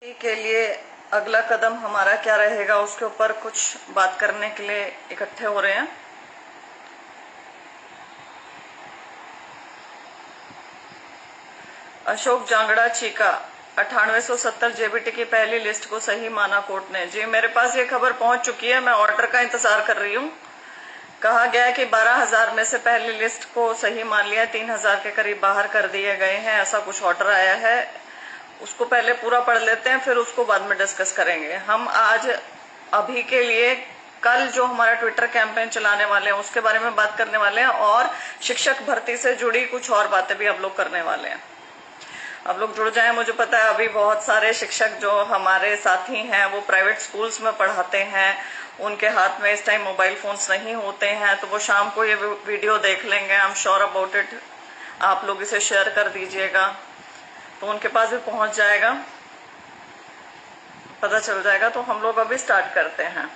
के लिए अगला कदम हमारा क्या रहेगा उसके ऊपर कुछ बात करने के लिए इकट्ठे हो रहे हैं। अशोक जांगड़ा चीका 9870 जेबीटी की पहली लिस्ट को सही माना कोर्ट ने। जी मेरे पास ये खबर पहुंच चुकी है, मैं ऑर्डर का इंतजार कर रही हूँ। कहा गया है कि 12,000 में से पहली लिस्ट को सही मान लिया, 3,000 के करीब बाहर कर दिए गए हैं, ऐसा कुछ ऑर्डर आया है। उसको पहले पूरा पढ़ लेते हैं, फिर उसको बाद में डिस्कस करेंगे। हम आज अभी के लिए कल जो हमारा ट्विटर कैंपेन चलाने वाले हैं उसके बारे में बात करने वाले हैं, और शिक्षक भर्ती से जुड़ी कुछ और बातें भी आप लोग करने वाले हैं। आप लोग जुड़ जाएं। मुझे पता है अभी बहुत सारे शिक्षक जो हमारे साथी हैं वो प्राइवेट स्कूल्स में पढ़ाते हैं, उनके हाथ में इस टाइम मोबाइल फोन्स नहीं होते हैं, तो वो शाम को ये वीडियो देख लेंगे। I am sure about it. आप लोग इसे शेयर कर दीजिएगा तो उनके पास भी पहुंच जाएगा, पता चल जाएगा। तो हम लोग अभी स्टार्ट करते हैं।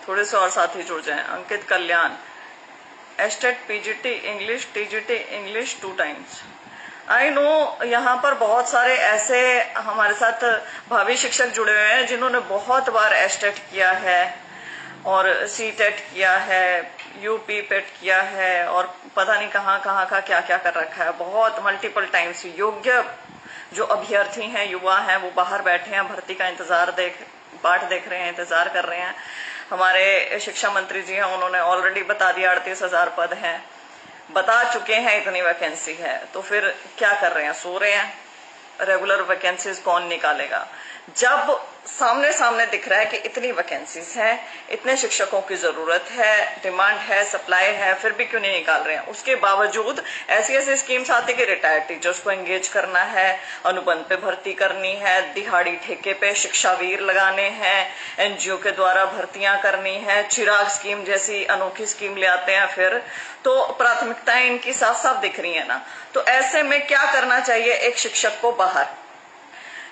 थोड़े से और साथी जुड़ जाएं। Ankit Kalyan, state PGT English TGT English 2 times. I know यहाँ पर बहुत सारे ऐसे हमारे साथ भावी शिक्षक जुड़े हुए हैं जिन्होंने बहुत बार एस्टेट किया है और सीटेट किया है, यूपी पेट किया है, और पता नहीं कहाँ कहाँ का क्या क्या कर रखा है। बहुत मल्टीपल टाइम्स योग्य जो अभ्यर्थी हैं, युवा हैं, वो बाहर बैठे हैं, भर्ती का बाट देख रहे हैं, इंतजार कर रहे हैं। हमारे शिक्षा मंत्री जी हैं, उन्होंने ऑलरेडी बता दिया 38,000 पद हैं, बता चुके हैं इतनी वैकेंसी है। तो फिर क्या कर रहे हैं, सो रहे हैं। रेगुलर वैकेंसीज कौन निकालेगा जब सामने सामने दिख रहा है कि इतनी वैकेंसीज हैं, इतने शिक्षकों की जरूरत है, डिमांड है, सप्लाई है, फिर भी क्यों नहीं निकाल रहे हैं। उसके बावजूद ऐसी ऐसी स्कीम्स आती कि रिटायर्ड टीचर्स को एंगेज करना है, अनुबंध पे भर्ती करनी है, दिहाड़ी ठेके पे शिक्षावीर लगाने हैं, एनजीओ के द्वारा भर्तियां करनी है, चिराग स्कीम जैसी अनोखी स्कीम ले आते हैं। फिर तो प्राथमिकताएं इनकी साफ साफ दिख रही है ना। तो ऐसे में क्या करना चाहिए एक शिक्षक को बाहर,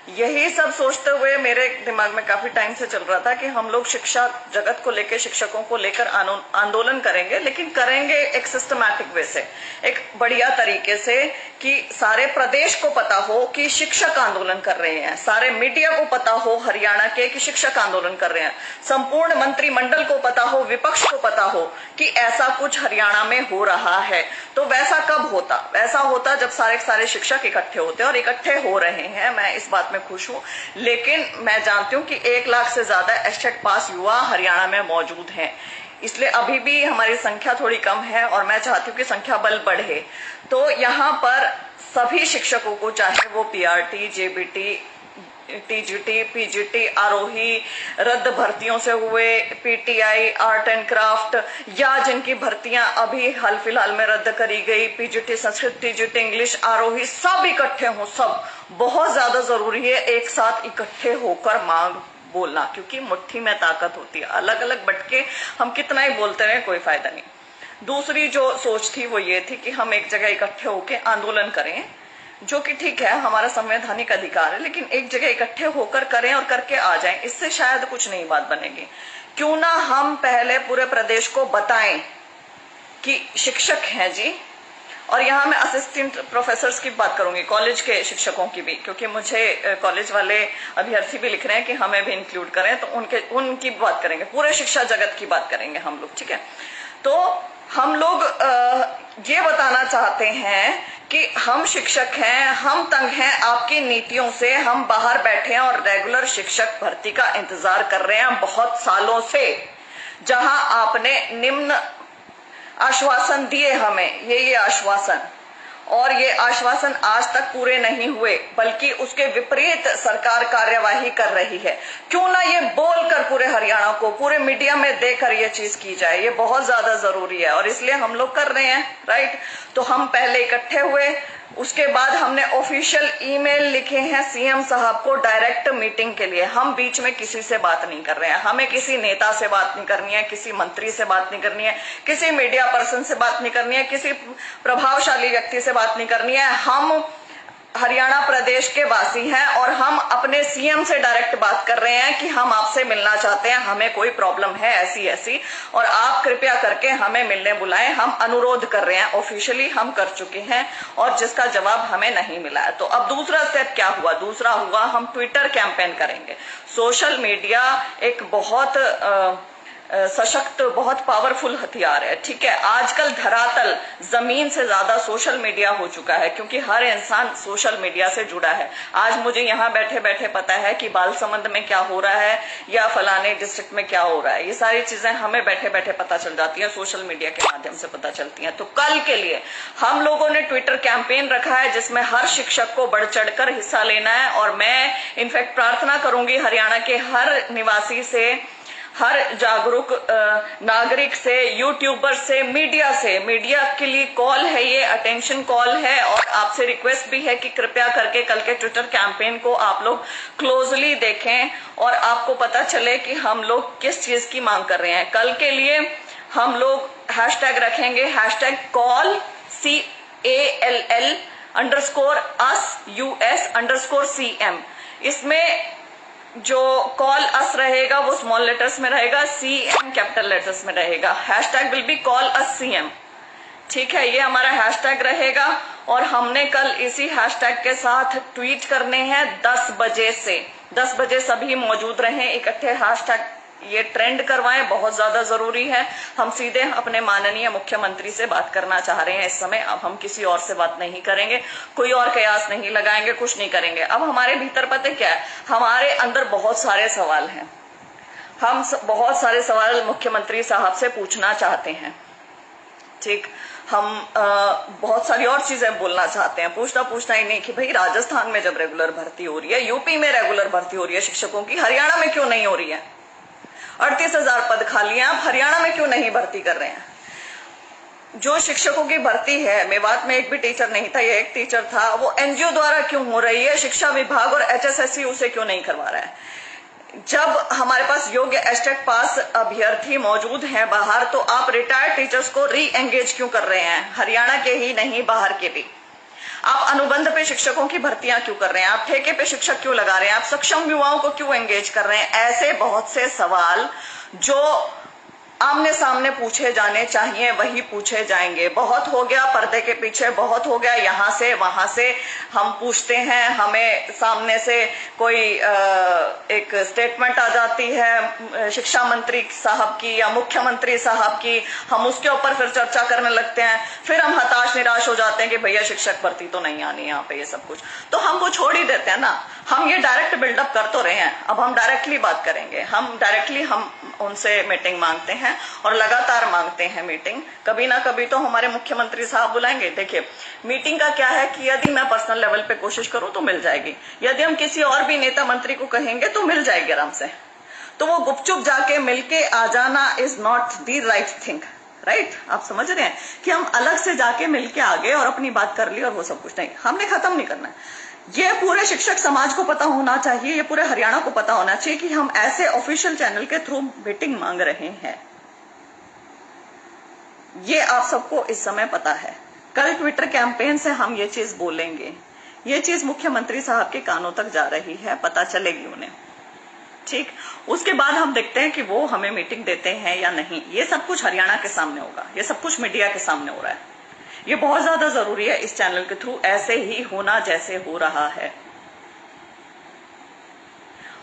यही सब सोचते हुए मेरे दिमाग में काफी टाइम से चल रहा था कि हम लोग शिक्षा जगत को लेकर, शिक्षकों को लेकर आंदोलन करेंगे, लेकिन करेंगे एक सिस्टमैटिक वे से, एक बढ़िया तरीके से, कि सारे प्रदेश को पता हो कि शिक्षक आंदोलन कर रहे हैं, सारे मीडिया को पता हो हरियाणा के कि शिक्षक आंदोलन कर रहे हैं, संपूर्ण मंत्रिमंडल को पता हो, विपक्ष को पता हो कि ऐसा कुछ हरियाणा में हो रहा है। तो वैसा कब होता? वैसा होता जब सारे शिक्षक इकट्ठे होते, और इकट्ठे हो रहे हैं। मैं इस बात में खुश हूं, लेकिन मैं जानती हूं कि 1 लाख से ज्यादा एस्टेट पास युवा हरियाणा में मौजूद हैं, इसलिए अभी भी हमारी संख्या थोड़ी कम है और मैं चाहती हूँ कि संख्या बल बढ़े। तो यहाँ पर सभी शिक्षकों को, चाहे वो पीआरटी, जेबीटी, टीजीटी, पीजीटी, आरोही, रद्द भर्तियों से हुए, पीटीआई, आर्ट एंड क्राफ्ट, या जिनकी भर्तियां अभी हाल फिलहाल में रद्द करी गई, पीजीटी संस्कृत, टीजीटी इंग्लिश, आरोही, सब इकट्ठे हों। सब बहुत ज्यादा जरूरी है एक साथ इकट्ठे होकर मांग बोलना, क्योंकि मुट्ठी में ताकत होती है। अलग अलग बटके हम कितना ही बोलते रहे, कोई फायदा नहीं। दूसरी जो सोच थी वो ये थी कि हम एक जगह इकट्ठे होकर आंदोलन करें, जो कि ठीक है, हमारा संवैधानिक अधिकार है, लेकिन एक जगह इकट्ठे होकर करें और करके आ जाएं, इससे शायद कुछ नई बात बनेगी। क्यों ना हम पहले पूरे प्रदेश को बताएं कि शिक्षक हैं जी। और यहाँ मैं असिस्टेंट प्रोफेसर्स की बात करूंगी, कॉलेज के शिक्षकों की भी, क्योंकि मुझे कॉलेज वाले अभ्यर्थी भी लिख रहे हैं कि हमें भी इंक्लूड करें, तो उनकी बात करेंगे, पूरे शिक्षा जगत की बात करेंगे हम लोग, ठीक है। तो हम लोग ये बताना चाहते हैं कि हम शिक्षक हैं, हम तंग हैं आपकी नीतियों से, हम बाहर बैठे हैं और रेगुलर शिक्षक भर्ती का इंतजार कर रहे हैं बहुत सालों से। जहां आपने निम्न आश्वासन दिए हमें, ये आश्वासन, और ये आश्वासन आज तक पूरे नहीं हुए, बल्कि उसके विपरीत सरकार कार्यवाही कर रही है। क्यों ना ये बोलकर पूरे हरियाणा को, पूरे मीडिया में देकर ये चीज की जाए, ये बहुत ज्यादा जरूरी है, और इसलिए हम लोग कर रहे हैं, राइट। तो हम पहले इकट्ठे हुए, उसके बाद हमने ऑफिशियल ईमेल लिखे हैं सीएम साहब को डायरेक्ट मीटिंग के लिए। हम बीच में किसी से बात नहीं कर रहे हैं, हमें किसी नेता से बात नहीं करनी है, किसी मंत्री से बात नहीं करनी है, किसी मीडिया पर्सन से बात नहीं करनी है, किसी प्रभावशाली व्यक्ति से बात नहीं करनी है। हम हरियाणा प्रदेश के वासी हैं और हम अपने सीएम से डायरेक्ट बात कर रहे हैं कि हम आपसे मिलना चाहते हैं, हमें कोई प्रॉब्लम है ऐसी ऐसी, और आप कृपया करके हमें मिलने बुलाएं। हम अनुरोध कर रहे हैं, ऑफिशियली हम कर चुके हैं और जिसका जवाब हमें नहीं मिला है। तो अब दूसरा स्टेप क्या हुआ? दूसरा हुआ हम ट्विटर कैंपेन करेंगे। सोशल मीडिया एक बहुत सशक्त, बहुत पावरफुल हथियार है, ठीक है। आजकल धरातल जमीन से ज्यादा सोशल मीडिया हो चुका है, क्योंकि हर इंसान सोशल मीडिया से जुड़ा है। आज मुझे यहाँ बैठे बैठे पता है कि बालसमंद में क्या हो रहा है या फलाने डिस्ट्रिक्ट में क्या हो रहा है। ये सारी चीजें हमें बैठे बैठे पता चल जाती है, सोशल मीडिया के माध्यम से पता चलती है। तो कल के लिए हम लोगों ने ट्विटर कैंपेन रखा है जिसमें हर शिक्षक को बढ़ चढ़कर हिस्सा लेना है। और मैं इनफैक्ट प्रार्थना करूंगी हरियाणा के हर निवासी से, हर जागरूक नागरिक से, यूट्यूबर से, मीडिया के लिए कॉल है, ये अटेंशन कॉल है। और आपसे रिक्वेस्ट भी है कि कृपया करके कल के ट्विटर कैंपेन को आप लोग क्लोजली देखें और आपको पता चले कि हम लोग किस चीज की मांग कर रहे हैं। कल के लिए हम लोग हैशटैग रखेंगे, हैशटैग कॉल CALL_US_CM। इसमें जो कॉल अस रहेगा वो स्मॉल लेटर्स में रहेगा, CM कैपिटल लेटर्स में रहेगा। Hashtag will be call us CM, ठीक है। ये हमारा हैशटैग रहेगा और हमने कल इसी हैशटैग के साथ ट्वीट करने हैं 10 बजे से। 10 बजे सभी मौजूद रहें, इकट्ठे हैशटैग ये ट्रेंड करवाएं, बहुत ज्यादा जरूरी है। हम सीधे अपने माननीय मुख्यमंत्री से बात करना चाह रहे हैं इस समय। अब हम किसी और से बात नहीं करेंगे, कोई और कयास नहीं लगाएंगे, कुछ नहीं करेंगे। अब हमारे भीतर पता क्या है, हमारे अंदर बहुत सारे सवाल हैं। हम बहुत सारे सवाल मुख्यमंत्री साहब से पूछना चाहते हैं, ठीक। हम बहुत सारी और चीजें बोलना चाहते हैं। पूछना ही नहीं कि भाई राजस्थान में जब रेगुलर भर्ती हो रही है, यूपी में रेगुलर भर्ती हो रही है शिक्षकों की, हरियाणा में क्यों नहीं हो रही है? 38,000 पद खाली हैं, आप हरियाणा में क्यों नहीं भर्ती कर रहे हैं? जो शिक्षकों की भर्ती है, मेवात में एक भी टीचर नहीं था, ये एक टीचर था, वो एनजीओ द्वारा क्यों हो रही है? शिक्षा विभाग और HSSC उसे क्यों नहीं करवा रहा है? जब हमारे पास योग्य एस्टेट पास अभ्यर्थी मौजूद हैं बाहर, तो आप रिटायर्ड टीचर्स को री एंगेज क्यों कर रहे हैं? हरियाणा के ही नहीं, बाहर के भी। आप अनुबंध पे शिक्षकों की भर्तियां क्यों कर रहे हैं? आप ठेके पे शिक्षक क्यों लगा रहे हैं? आप सक्षम युवाओं को क्यों एंगेज कर रहे हैं? ऐसे बहुत से सवाल जो आमने सामने पूछे जाने चाहिए वही पूछे जाएंगे। बहुत हो गया पर्दे के पीछे, बहुत हो गया यहाँ से वहां से हम पूछते हैं, हमें सामने से कोई एक स्टेटमेंट आ जाती है शिक्षा मंत्री साहब की या मुख्यमंत्री साहब की, हम उसके ऊपर फिर चर्चा करने लगते हैं, फिर हम हताश निराश हो जाते हैं कि भैया शिक्षक भर्ती तो नहीं आनी यहाँ पे, ये सब कुछ तो हम वो छोड़ ही देते हैं ना। हम ये डायरेक्ट बिल्डअप कर तो रहे हैं, अब हम डायरेक्टली बात करेंगे। हम डायरेक्टली हम उनसे मीटिंग मांगते हैं और लगातार मांगते हैं मीटिंग। कभी ना कभी तो हमारे मुख्यमंत्री साहब बुलाएंगे। देखिए मीटिंग का क्या है कि यदि मैं पर्सनल लेवल पे कोशिश करूं तो मिल जाएगी, यदि हम किसी और भी नेता मंत्री को कहेंगे तो मिल जाएगी आराम से। तो वो गुपचुप जाके मिलके आ जाना is not the right thing, right? आप समझ रहे हैं कि हम अलग से जाके मिलके आ गए और अपनी बात कर ली और वो सब कुछ नहीं, हमने खत्म नहीं करना है। ये पूरे शिक्षक समाज को पता होना चाहिए, ये पूरे हरियाणा को पता होना चाहिए कि हम ऐसे ऑफिशियल चैनल के थ्रू मीटिंग मांग रहे हैं। ये आप सबको इस समय पता है। कल ट्विटर कैंपेन से हम ये चीज बोलेंगे, ये चीज मुख्यमंत्री साहब के कानों तक जा रही है, पता चलेगी उन्हें, ठीक। उसके बाद हम देखते हैं कि वो हमें मीटिंग देते हैं या नहीं। ये सब कुछ हरियाणा के सामने होगा, ये सब कुछ मीडिया के सामने हो रहा है। ये बहुत ज्यादा जरूरी है इस चैनल के थ्रू ऐसे ही होना जैसे हो रहा है,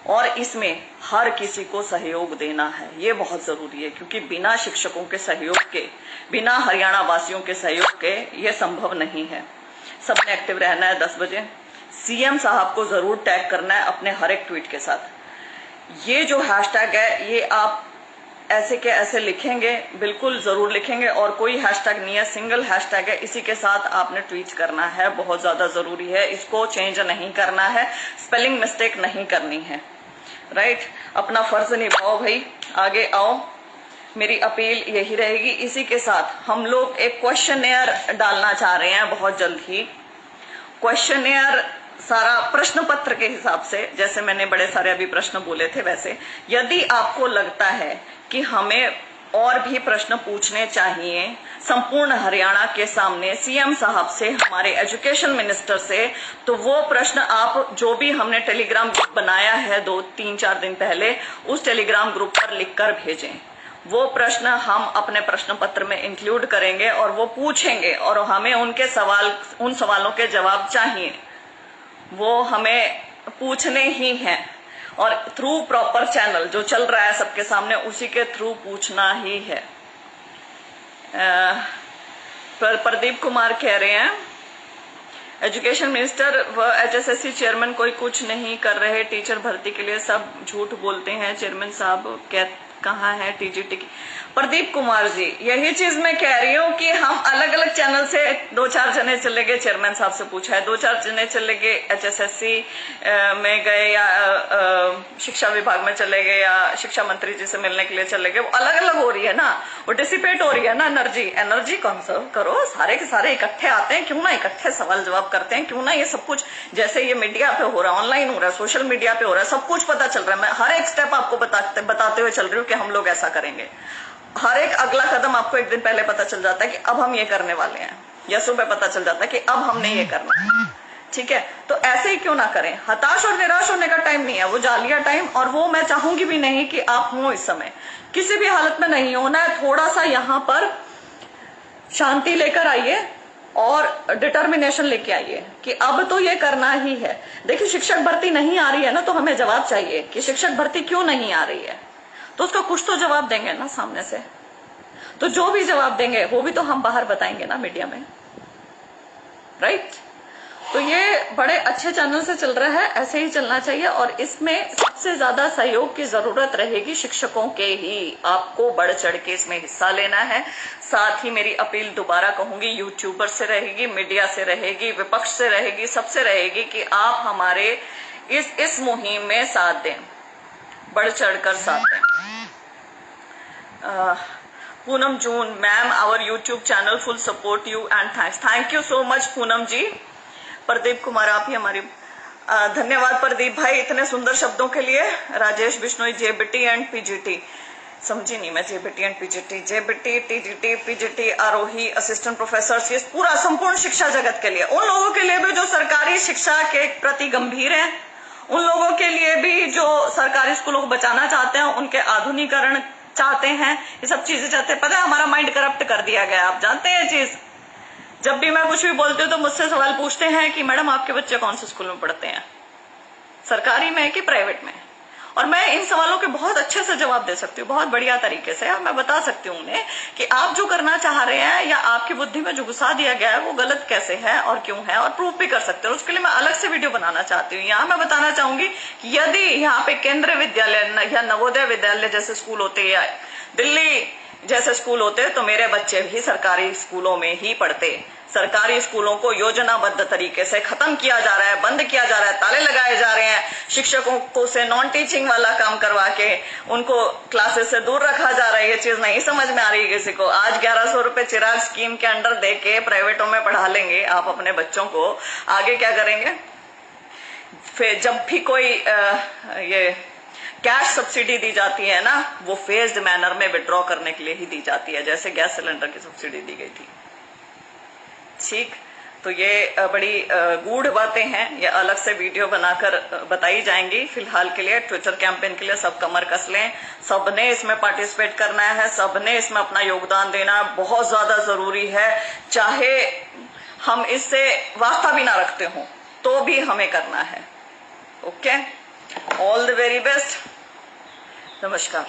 और इसमें हर किसी को सहयोग देना है, ये बहुत जरूरी है। क्योंकि बिना शिक्षकों के सहयोग के, बिना हरियाणा वासियों के सहयोग के ये संभव नहीं है। सबने एक्टिव रहना है। 10 बजे CM साहब को जरूर टैग करना है अपने हर एक ट्वीट के साथ। ये जो हैशटैग है ये आप ऐसे के ऐसे लिखेंगे, बिल्कुल जरूर लिखेंगे, और कोई हैशटैग नहीं है, सिंगल हैशटैग है, इसी के साथ आपने ट्वीट करना है। बहुत ज्यादा जरूरी है, इसको चेंज नहीं करना है, स्पेलिंग मिस्टेक नहीं करनी है, राइट? अपना फर्ज निभाओ भाई, आगे आओ, मेरी अपील यही रहेगी। इसी के साथ हम लोग एक क्वेश्चनेयर डालना चाह रहे हैं बहुत जल्द ही। क्वेश्चनेयर सारा प्रश्न पत्र के हिसाब से, जैसे मैंने बड़े सारे अभी प्रश्न बोले थे, वैसे यदि आपको लगता है कि हमें और भी प्रश्न पूछने चाहिए संपूर्ण हरियाणा के सामने सीएम साहब से, हमारे एजुकेशन मिनिस्टर से, तो वो प्रश्न आप जो भी हमने टेलीग्राम ग्रुप बनाया है 2-3-4 दिन पहले, उस टेलीग्राम ग्रुप पर लिखकर भेजें। वो प्रश्न हम अपने प्रश्न पत्र में इंक्लूड करेंगे और वो पूछेंगे और हमें उन सवालों के जवाब चाहिए, वो हमें पूछने ही हैं और थ्रू प्रॉपर चैनल जो चल रहा है सबके सामने, उसी के थ्रू पूछना ही है। प्रदीप कुमार कह रहे हैं एजुकेशन मिनिस्टर व एचएसएससी चेयरमैन कोई कुछ नहीं कर रहे टीचर भर्ती के लिए, सब झूठ बोलते हैं। चेयरमैन साहब कहाँ है टीजीटी की? प्रदीप कुमार जी, यही चीज मैं कह रही हूँ कि हम अलग अलग चैनल से 2-4 जने चले गए, चेयरमैन साहब से पूछा है, 2-4 जने चले गए एचएसएससी में गए या शिक्षा विभाग में चले गए या शिक्षा मंत्री जी से मिलने के लिए चले गए। वो अलग अलग हो रही है ना, वो डिसिपेट हो रही है ना एनर्जी कंजर्व करो। सारे के सारे इकट्ठे आते हैं, क्यों ना इकट्ठे सवाल जवाब करते हैं, क्यों ना ये सब कुछ जैसे ये मीडिया पे हो रहा है, ऑनलाइन हो रहा है, सोशल मीडिया पे हो रहा है, सब कुछ पता चल रहा है। मैं हर एक स्टेप आपको बताते हुए चल रही हूँ कि हम लोग ऐसा करेंगे। हर एक अगला कदम आपको एक दिन पहले पता चल जाता है कि अब हम ये करने वाले हैं, या सुबह पता चल जाता है कि अब हमने ये करना है। ठीक है, तो ऐसे ही क्यों ना करें। हताश और निराश होने का टाइम नहीं है, वो जालिया टाइम, और वो मैं चाहूंगी भी नहीं कि आप हो इस समय, किसी भी हालत में नहीं होना है। थोड़ा सा यहाँ पर शांति लेकर आइए और डिटर्मिनेशन लेके आइए कि अब तो ये करना ही है। देखिए, शिक्षक भर्ती नहीं आ रही है ना, तो हमें जवाब चाहिए कि शिक्षक भर्ती क्यों नहीं आ रही है, तो उसका कुछ तो जवाब देंगे ना सामने से। तो जो भी जवाब देंगे वो भी तो हम बाहर बताएंगे ना मीडिया में, राइट? तो ये बड़े अच्छे चैनल से चल रहा है, ऐसे ही चलना चाहिए। और इसमें सबसे ज्यादा सहयोग की जरूरत रहेगी शिक्षकों के ही। आपको बढ़ चढ़ के इसमें हिस्सा लेना है। साथ ही मेरी अपील दोबारा कहूंगी, यूट्यूबर से रहेगी, मीडिया से रहेगी, विपक्ष से रहेगी, सबसे रहेगी कि आप हमारे इस मुहिम में साथ दें, बढ़ चढ़कर साथ दें। Poonam Joon ma'am, our YouTube channel full support you and thanks. Thank you so much Poonam ji. Pradeep Kumar, आप ही हमारी धन्यवाद प्रदीप भाई इतने सुंदर शब्दों के लिए। Rajesh Bishnoi, JBT and PGT, समझी नहीं मैं, JBT and PGT, JBT, TGT, PGT, आरोही, असिस्टेंट प्रोफेसर, ये पूरा संपूर्ण शिक्षा जगत के लिए, उन लोगों के लिए भी जो सरकारी शिक्षा के प्रति गंभीर हैं, उन लोगों के लिए भी जो सरकारी स्कूलों को बचाना चाहते हैं, उनके आधुनिकीकरण चाहते हैं, ये सब चीजें चाहते हैं। पता है, हमारा माइंड करप्ट कर दिया गया, आप जानते हैं ये चीज। जब भी मैं कुछ भी बोलती हूँ तो मुझसे सवाल पूछते हैं कि मैडम आपके बच्चे कौन से स्कूल में पढ़ते हैं, सरकारी में कि प्राइवेट में? और मैं इन सवालों के बहुत अच्छे से जवाब दे सकती हूँ, बहुत बढ़िया तरीके से। और मैं बता सकती हूँ उन्हें कि आप जो करना चाह रहे हैं या आपकी बुद्धि में जो घुसा दिया गया है वो गलत कैसे है और क्यों है, और प्रूफ भी कर सकते हो। उसके लिए मैं अलग से वीडियो बनाना चाहती हूँ। यहाँ मैं बताना चाहूंगी कि यदि यहाँ पे केंद्रीय विद्यालय या नवोदय विद्यालय जैसे स्कूल होते या दिल्ली जैसे स्कूल होते तो मेरे बच्चे भी सरकारी स्कूलों में ही पढ़ते। सरकारी स्कूलों को योजनाबद्ध तरीके से खत्म किया जा रहा है, बंद किया जा रहा है, ताले लगाए जा रहे हैं, शिक्षकों को से नॉन टीचिंग वाला काम करवा के उनको क्लासेस से दूर रखा जा रहा है। ये चीज नहीं समझ में आ रही है किसी को। आज 1100 रुपए चिराग स्कीम के अंडर दे के प्राइवेटों में पढ़ा लेंगे आप अपने बच्चों को, आगे क्या करेंगे? फिर जब भी कोई ये कैश सब्सिडी दी जाती है ना, वो फेज्ड मैनर में विड्रॉ करने के लिए ही दी जाती है, जैसे गैस सिलेंडर की सब्सिडी दी गई थी। ठीक, तो ये बड़ी गूढ़ बातें हैं, ये अलग से वीडियो बनाकर बताई जाएंगी। फिलहाल के लिए ट्विटर कैंपेन के लिए सब कमर कस लें, सबने इसमें पार्टिसिपेट करना है, सबने इसमें अपना योगदान देना बहुत ज्यादा जरूरी है। चाहे हम इससे वास्ता भी ना रखते हो तो भी हमें करना है। Okay, all the very best, नमस्कार।